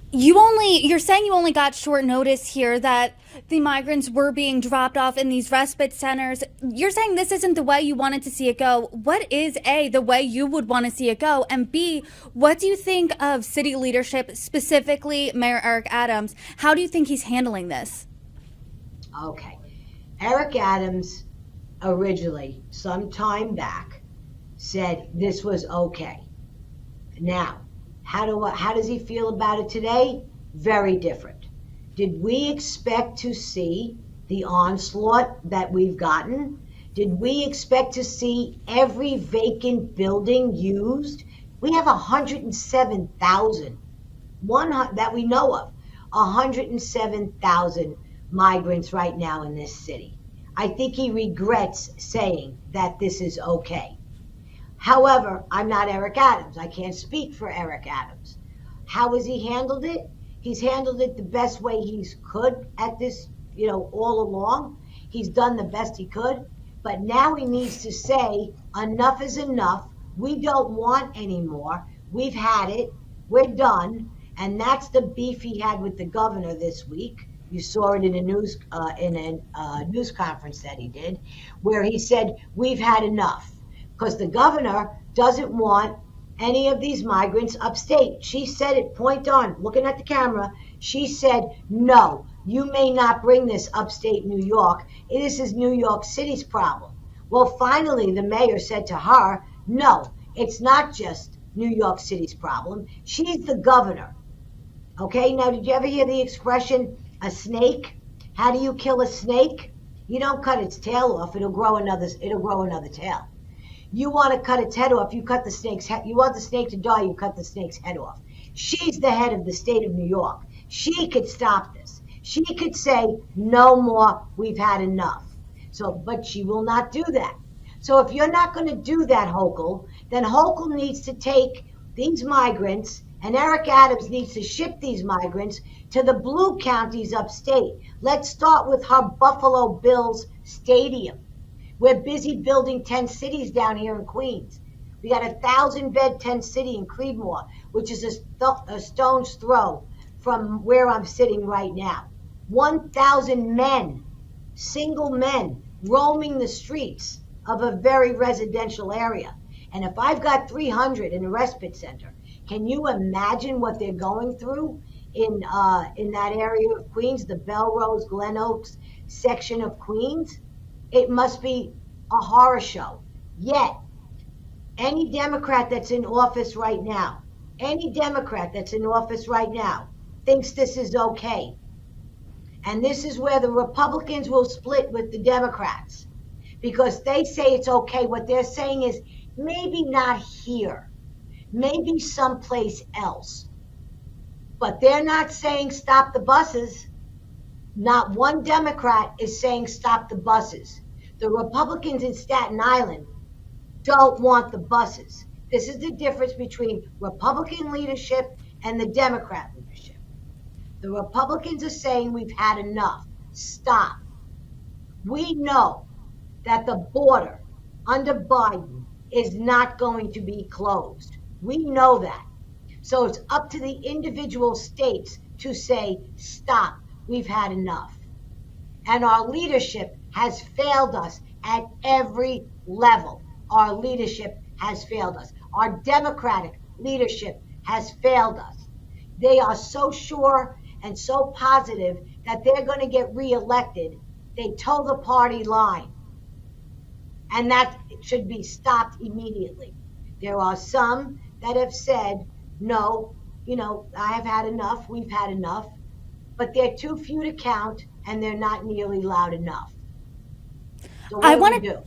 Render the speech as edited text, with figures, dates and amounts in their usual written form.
You're saying you only got short notice here, that the migrants were being dropped off in these respite centers. You're saying this isn't the way you wanted to see it go. What is A, the way you would want to see it go? And B, what do you think of city leadership, specifically Mayor Eric Adams? How do you think he's handling this? Okay. Eric Adams originally, some time back, said this was okay. Now, how does he feel about it today? Very different. Did we expect to see the onslaught that we've gotten? Did we expect to see every vacant building used? We have 107,000, that we know of, 107,000 migrants right now in this city. I think he regrets saying that this is okay. However, I'm not Eric Adams. I can't speak for Eric Adams. How has he handled it? He's handled it the best way he could at this, all along. He's done the best he could. But now he needs to say, enough is enough. We don't want any more. We've had it. We're done. And that's the beef he had with the governor this week. You saw it in a news conference that he did, where he said, we've had enough. Because the governor doesn't want any of these migrants upstate. She said it point on, looking at the camera. She said, no, you may not bring this upstate New York. This is New York City's problem. Well, finally, the mayor said to her, no, it's not just New York City's problem. She's the governor. Okay, now did you ever hear the expression, a snake? How do you kill a snake? You don't cut its tail off, it'll grow another tail. You want to cut its head off, you cut the snake's head. You want the snake to die, you cut the snake's head off. She's the head of the state of New York. She could stop this. She could say, no more, we've had enough. But she will not do that. So if you're not going to do that, Hochul, then Hochul needs to take these migrants, and Eric Adams needs to ship these migrants to the blue counties upstate. Let's start with her Buffalo Bills stadium. We're busy building 10 cities down here in Queens. We got 1,000-bed 10 city in Creedmoor, which is a stone's throw from where I'm sitting right now. 1,000 men, single men, roaming the streets of a very residential area. And if I've got 300 in a respite center, can you imagine what they're going through in that area of Queens, the Belrose, Glen Oaks section of Queens? It must be a horror show. Yet, any Democrat that's in office right now, thinks this is okay. And this is where the Republicans will split with the Democrats, because they say it's okay. What they're saying is maybe not here, maybe someplace else. But they're not saying stop the buses. Not one Democrat is saying stop the buses. The Republicans in Staten Island don't want the buses. This is the difference between Republican leadership and the Democrat leadership. The Republicans are saying we've had enough. Stop. We know that the border under Biden is not going to be closed. We know that. So it's up to the individual states to say, stop. We've had enough. And our leadership has failed us at every level. Our leadership has failed us. Our Democratic leadership has failed us. They are so sure and so positive that they're going to get reelected. They toe the party line. And that should be stopped immediately. There are some that have said, no, I have had enough. We've had enough. But they're too few to count, and they're not nearly loud enough. So what do we do?